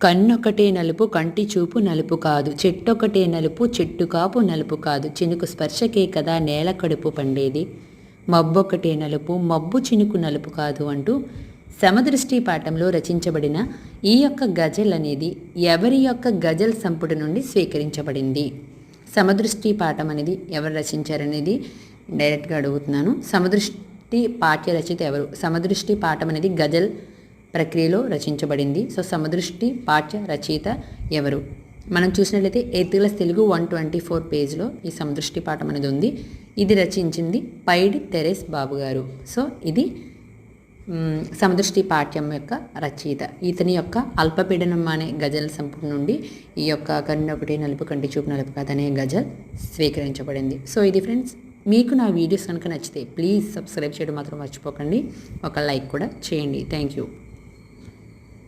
కన్నొకటే నలుపు కంటి చూపు నలుపు కాదు, చెట్టొకటే నలుపు చెట్టు కాపు నలుపు కాదు, చినుకు స్పర్శకే కదా నేల కడుపు పండేది, మబ్బొకటే నలుపు మబ్బు చినుకు నలుపు కాదు అంటూ సమదృష్టి పాఠంలో రచించబడిన ఈ యొక్క గజల్ అనేది ఎవరి యొక్క గజల్ సంపుటి నుండి స్వీకరించబడింది? సమదృష్టి పాఠం అనేది ఎవరు రచించారనేది డైరెక్ట్గా అడుగుతున్నాను. సమదృష్టి పాఠ్య రచయిత ఎవరు? సమదృష్టి పాఠం అనేది గజల్ ప్రక్రియలో రచించబడింది. సో సమదృష్టి పాఠ్య రచయిత ఎవరు? మనం చూసినట్లయితే 8th క్లాస్ తెలుగు 124 పేజ్లో ఈ సమదృష్టి పాఠం అనేది ఉంది. ఇది రచించింది పైడి తెరేస్ బాబు గారు. సో ఇది సమదృష్టి పాఠ్యం యొక్క రచయిత. ఇతని యొక్క అల్పపీడనం అనే గజల్ సంపుటి నుండి ఈ యొక్క కన్నొకటి నలుపు కంటి చూపు నలుపు కాదు అనే గజల్ స్వీకరించబడింది. సో ఇది ఫ్రెండ్స్, మీకు నా వీడియోస్ కనుక నచ్చితే ప్లీజ్ సబ్స్క్రైబ్ చేయడం మాత్రం మర్చిపోకండి. ఒక లైక్ కూడా చేయండి. Thank you.